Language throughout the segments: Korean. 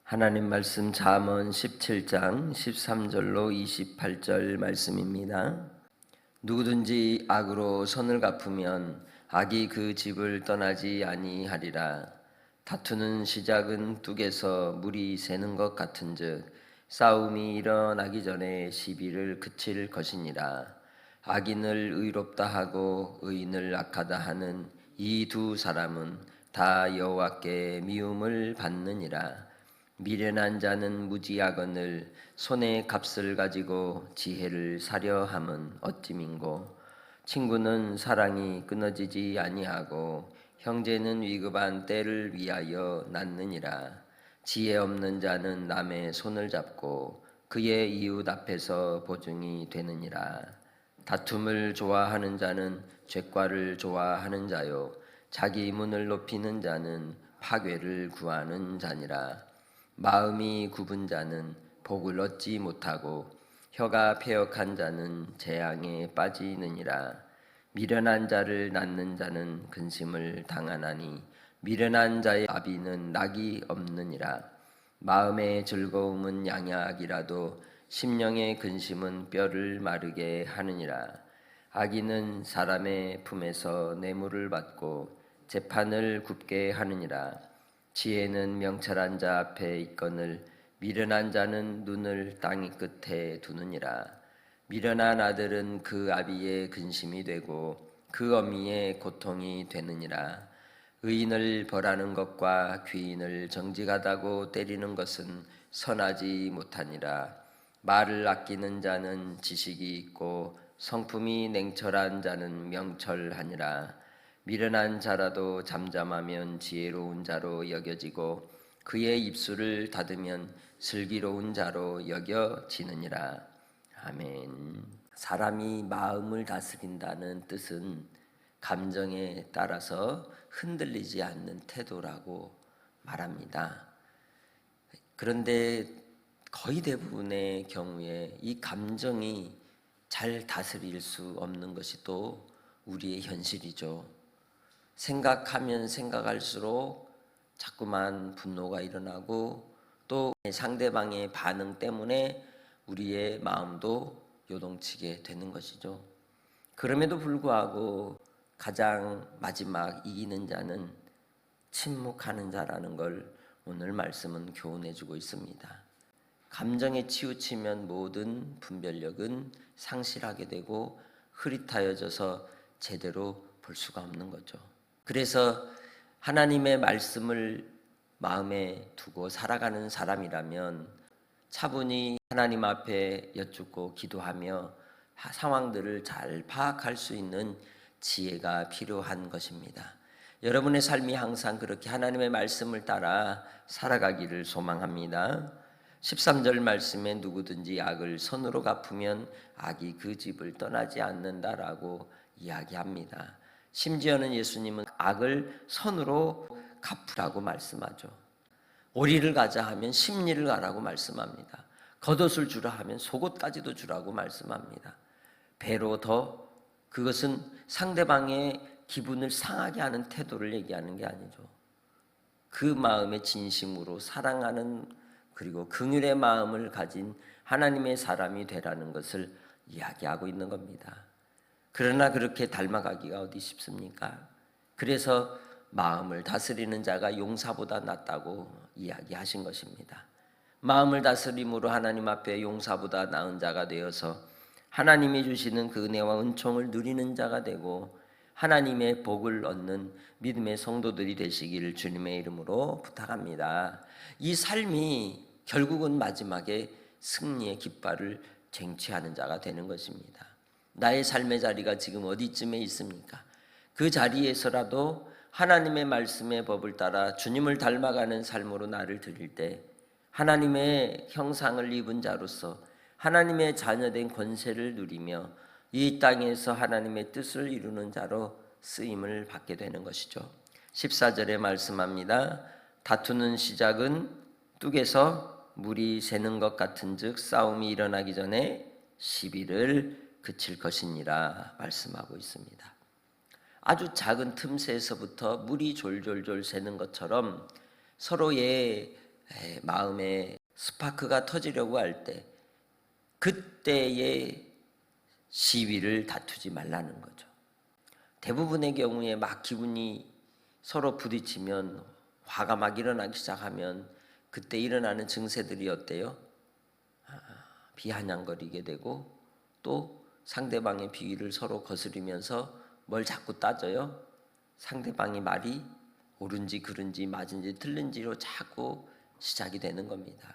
하나님 말씀 잠언 17장 13절로 28절 말씀입니다. 누구든지 악으로 선을 갚으면 악이 그 집을 떠나지 아니하리라. 다투는 시작은 뚝에서 물이 새는 것 같은즉 싸움이 일어나기 전에 시비를 그칠 것이니라. 악인을 의롭다 하고 의인을 악하다 하는 이 두 사람은 다 여호와께 미움을 받느니라. 미련한 자는 무지하거늘 손에 값을 가지고 지혜를 사려 함은 어찌민고. 친구는 사랑이 끊어지지 아니하고 형제는 위급한 때를 위하여 낳느니라. 지혜 없는 자는 남의 손을 잡고 그의 이웃 앞에서 보증이 되느니라. 다툼을 좋아하는 자는 죄과를 좋아하는 자요 자기 문을 높이는 자는 파괴를 구하는 자니라. 마음이 굽은 자는 복을 얻지 못하고 혀가 패역한 자는 재앙에 빠지느니라. 미련한 자를 낳는 자는 근심을 당하나니 미련한 자의 아비는 낙이 없느니라. 마음의 즐거움은 양약이라도 심령의 근심은 뼈를 마르게 하느니라. 악인은 사람의 품에서 뇌물을 받고 재판을 굽게 하느니라. 지혜는 명철한 자 앞에 있거늘 미련한 자는 눈을 땅 끝에 두느니라. 미련한 아들은 그 아비의 근심이 되고 그 어미의 고통이 되느니라. 의인을 벌하는 것과 귀인을 정직하다고 때리는 것은 선하지 못하니라. 말을 아끼는 자는 지식이 있고 성품이 냉철한 자는 명철하니라. 미련한 자라도 잠잠하면 지혜로운 자로 여겨지고 그의 입술을 닫으면 슬기로운 자로 여겨지느니라. 아멘. 사람이 마음을 다스린다는 뜻은 감정에 따라서 흔들리지 않는 태도라고 말합니다. 그런데 거의 대부분의 경우에 이 감정이 잘 다스릴 수 없는 것이 또 우리의 현실이죠. 생각하면 생각할수록 자꾸만 분노가 일어나고 또 상대방의 반응 때문에 우리의 마음도 요동치게 되는 것이죠. 그럼에도 불구하고 가장 마지막 이기는 자는 침묵하는 자라는 걸 오늘 말씀은 교훈해주고 있습니다. 감정에 치우치면 모든 분별력은 상실하게 되고 흐릿하여져서 제대로 볼 수가 없는 거죠. 그래서 하나님의 말씀을 마음에 두고 살아가는 사람이라면 차분히 하나님 앞에 여쭙고 기도하며 상황들을 잘 파악할 수 있는 지혜가 필요한 것입니다. 여러분의 삶이 항상 그렇게 하나님의 말씀을 따라 살아가기를 소망합니다. 13절 말씀에 누구든지 악을 선으로 갚으면 악이 그 집을 떠나지 않는다라고 이야기합니다. 심지어는 예수님은 악을 선으로 갚으라고 말씀하죠. 오리를 가자 하면 십리를 가라고 말씀합니다. 겉옷을 주라 하면 속옷까지도 주라고 말씀합니다. 배로 더, 그것은 상대방의 기분을 상하게 하는 태도를 얘기하는 게 아니죠. 그 마음의 진심으로 사랑하는 그리고 긍휼의 마음을 가진 하나님의 사람이 되라는 것을 이야기하고 있는 겁니다. 그러나 그렇게 닮아가기가 어디 쉽습니까? 그래서 마음을 다스리는 자가 용사보다 낫다고 이야기하신 것입니다. 마음을 다스림으로 하나님 앞에 용사보다 나은 자가 되어서 하나님이 주시는 그 은혜와 은총을 누리는 자가 되고 하나님의 복을 얻는 믿음의 성도들이 되시기를 주님의 이름으로 부탁합니다. 이 삶이 결국은 마지막에 승리의 깃발을 쟁취하는 자가 되는 것입니다. 나의 삶의 자리가 지금 어디쯤에 있습니까? 그 자리에서라도 하나님의 말씀의 법을 따라 주님을 닮아가는 삶으로 나를 드릴 때 하나님의 형상을 입은 자로서 하나님의 자녀된 권세를 누리며 이 땅에서 하나님의 뜻을 이루는 자로 쓰임을 받게 되는 것이죠. 14절에 말씀합니다. 다투는 시작은 뚝에서 물이 새는 것 같은즉 싸움이 일어나기 전에 시비를 그칠 것이니라 말씀하고 있습니다. 아주 작은 틈새에서부터 물이 졸졸졸 새는 것처럼 서로의 마음에 스파크가 터지려고 할 때 그때의 시비를 다투지 말라는 거죠. 대부분의 경우에 막 기분이 서로 부딪히면 화가 막 일어나기 시작하면 그때 일어나는 증세들이 어때요? 비아냥거리게 되고 또 상대방의 비위를 서로 거스리면서 뭘 자꾸 따져요? 상대방이 말이 옳은지 그른지 맞은지 틀린지로 자꾸 시작이 되는 겁니다.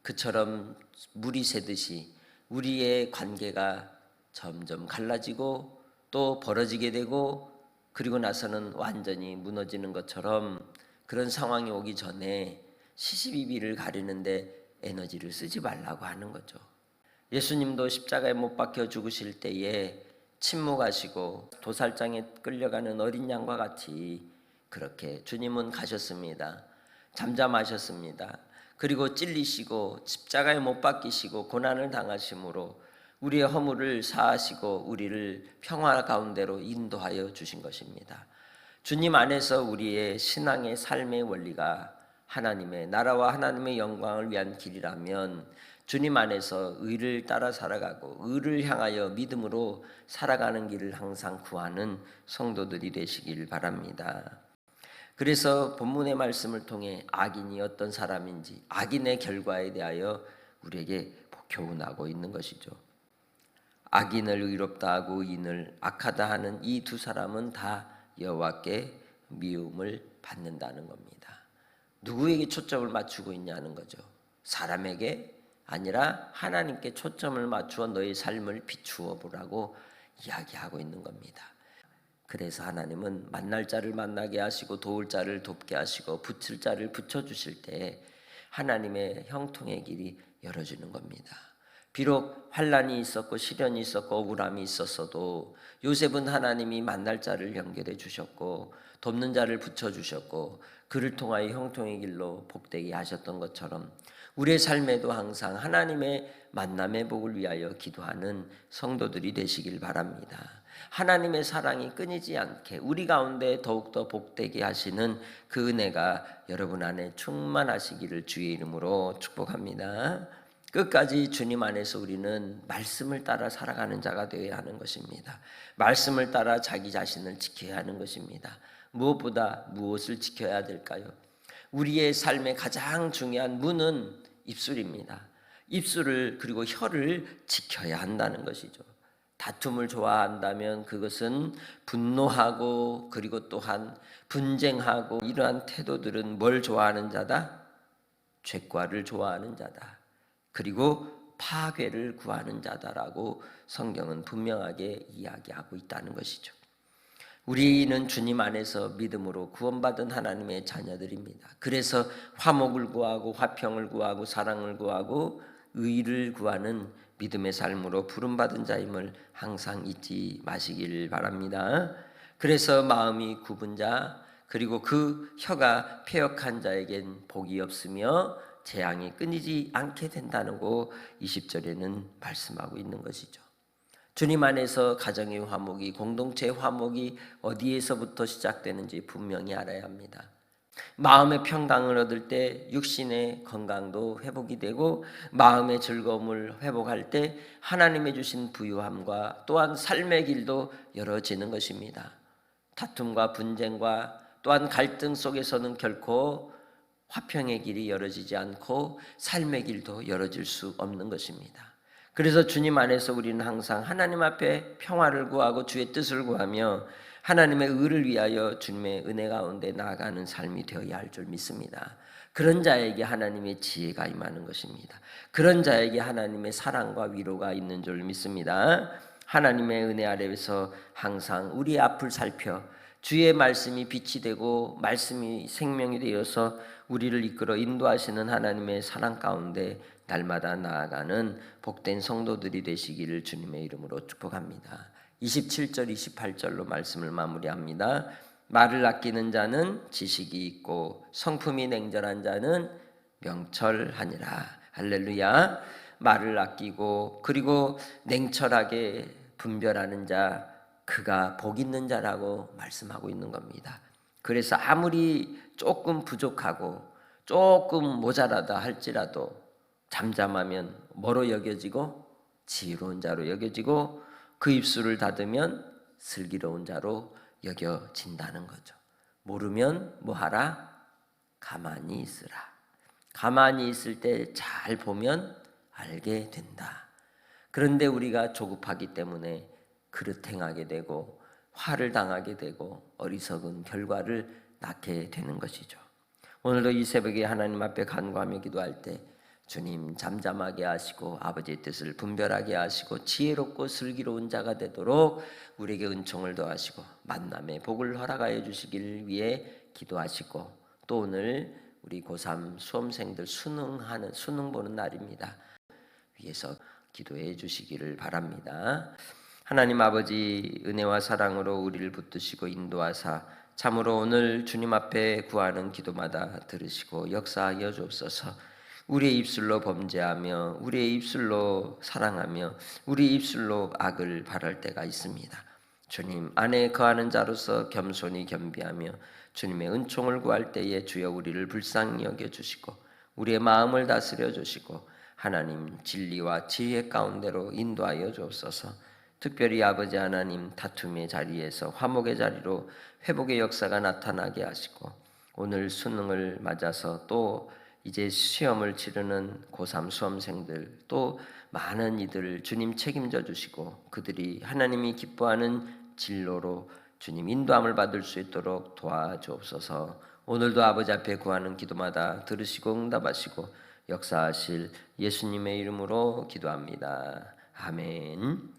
그처럼 물이 새듯이 우리의 관계가 점점 갈라지고 또 벌어지게 되고 그리고 나서는 완전히 무너지는 것처럼 그런 상황이 오기 전에 시시비비를 가리는데 에너지를 쓰지 말라고 하는 거죠. 예수님도 십자가에 못 박혀 죽으실 때에 침묵하시고 도살장에 끌려가는 어린 양과 같이 그렇게 주님은 가셨습니다. 잠잠하셨습니다. 그리고 찔리시고 십자가에 못 박히시고 고난을 당하심으로 우리의 허물을 사하시고 우리를 평화 가운데로 인도하여 주신 것입니다. 주님 안에서 우리의 신앙의 삶의 원리가 하나님의 나라와 하나님의 영광을 위한 길이라면 주님 안에서 의를 따라 살아가고 의를 향하여 믿음으로 살아가는 길을 항상 구하는 성도들이 되시길 바랍니다. 그래서 본문의 말씀을 통해 악인이 어떤 사람인지 악인의 결과에 대하여 우리에게 교훈하고 있는 것이죠. 악인을 의롭다 하고 의인을 악하다 하는 이 두 사람은 다 여호와께 미움을 받는다는 겁니다. 누구에게 초점을 맞추고 있냐는 거죠. 사람에게 아니라 하나님께 초점을 맞추어 너의 삶을 비추어 보라고 이야기하고 있는 겁니다. 그래서 하나님은 만날 자를 만나게 하시고 도울 자를 돕게 하시고 붙일 자를 붙여주실 때 하나님의 형통의 길이 열어지는 겁니다. 비록 환난이 있었고 시련이 있었고 억울함이 있었어도 요셉은 하나님이 만날 자를 연결해 주셨고 돕는 자를 붙여주셨고 그를 통하여 형통의 길로 복되게 하셨던 것처럼 우리의 삶에도 항상 하나님의 만남의 복을 위하여 기도하는 성도들이 되시길 바랍니다. 하나님의 사랑이 끊이지 않게 우리 가운데 더욱더 복되게 하시는 그 은혜가 여러분 안에 충만하시기를 주의 이름으로 축복합니다. 끝까지 주님 안에서 우리는 말씀을 따라 살아가는 자가 되어야 하는 것입니다. 말씀을 따라 자기 자신을 지켜야 하는 것입니다. 무엇보다 무엇을 지켜야 될까요? 우리의 삶의 가장 중요한 문은 입술입니다. 입술을 그리고 혀를 지켜야 한다는 것이죠. 다툼을 좋아한다면 그것은 분노하고 그리고 또한 분쟁하고 이러한 태도들은 뭘 좋아하는 자다? 죄과를 좋아하는 자다. 그리고 파괴를 구하는 자다라고 성경은 분명하게 이야기하고 있다는 것이죠. 우리는 주님 안에서 믿음으로 구원받은 하나님의 자녀들입니다. 그래서 화목을 구하고 화평을 구하고 사랑을 구하고 의를 구하는 믿음의 삶으로 부름받은 자임을 항상 잊지 마시길 바랍니다. 그래서 마음이 굽은 자 그리고 그 혀가 패역한 자에겐 복이 없으며 재앙이 끊이지 않게 된다는 거 20절에는 말씀하고 있는 것이죠. 주님 안에서 가정의 화목이 공동체의 화목이 어디에서부터 시작되는지 분명히 알아야 합니다. 마음의 평강을 얻을 때 육신의 건강도 회복이 되고 마음의 즐거움을 회복할 때 하나님의 주신 부유함과 또한 삶의 길도 열어지는 것입니다. 다툼과 분쟁과 또한 갈등 속에서는 결코 화평의 길이 열어지지 않고 삶의 길도 열어질 수 없는 것입니다. 그래서 주님 안에서 우리는 항상 하나님 앞에 평화를 구하고 주의 뜻을 구하며 하나님의 의를 위하여 주님의 은혜 가운데 나아가는 삶이 되어야 할 줄 믿습니다. 그런 자에게 하나님의 지혜가 임하는 것입니다. 그런 자에게 하나님의 사랑과 위로가 있는 줄 믿습니다. 하나님의 은혜 아래에서 항상 우리의 앞을 살펴 주의 말씀이 빛이 되고 말씀이 생명이 되어서 우리를 이끌어 인도하시는 하나님의 사랑 가운데 날마다 나아가는 복된 성도들이 되시기를 주님의 이름으로 축복합니다. 27절 28절로 말씀을 마무리합니다. 말을 아끼는 자는 지식이 있고 성품이 냉정한 자는 명철하니라. 할렐루야. 말을 아끼고 그리고 냉철하게 분별하는 자 그가 복 있는 자라고 말씀하고 있는 겁니다. 그래서 아무리 조금 부족하고 조금 모자라다 할지라도 잠잠하면 뭐로 여겨지고 지혜로운 자로 여겨지고 그 입술을 닫으면 슬기로운 자로 여겨진다는 거죠. 모르면 뭐하라? 가만히 있으라. 가만히 있을 때 잘 보면 알게 된다. 그런데 우리가 조급하기 때문에 그릇 행하게 되고 화를 당하게 되고 어리석은 결과를 낳게 되는 것이죠. 오늘도 이 새벽에 하나님 앞에 간구하며 기도할 때 주님 잠잠하게 하시고 아버지의 뜻을 분별하게 하시고 지혜롭고 슬기로운 자가 되도록 우리에게 은총을 더하시고 만남의 복을 허락하여 주시길 위해 기도하시고, 또 오늘 우리 고3 수험생들 수능 보는 날입니다. 위해서 기도해 주시기를 바랍니다. 하나님 아버지, 은혜와 사랑으로 우리를 붙드시고 인도하사 참으로 오늘 주님 앞에 구하는 기도마다 들으시고 역사하여 주옵소서. 우리의 입술로 범죄하며 우리의 입술로 사랑하며 우리의 입술로 악을 바랄 때가 있습니다. 주님 안에 거하는 자로서 겸손히 겸비하며 주님의 은총을 구할 때에 주여 우리를 불쌍히 여겨주시고 우리의 마음을 다스려 주시고 하나님 진리와 지혜 가운데로 인도하여 주옵소서. 특별히 아버지 하나님, 다툼의 자리에서 화목의 자리로 회복의 역사가 나타나게 하시고, 오늘 수능을 맞아서 또 이제 시험을 치르는 고3 수험생들, 또 많은 이들을 주님 책임져 주시고 그들이 하나님이 기뻐하는 진로로 주님 인도함을 받을 수 있도록 도와주옵소서. 오늘도 아버지 앞에 구하는 기도마다 들으시고 응답하시고 역사하실 예수님의 이름으로 기도합니다. 아멘.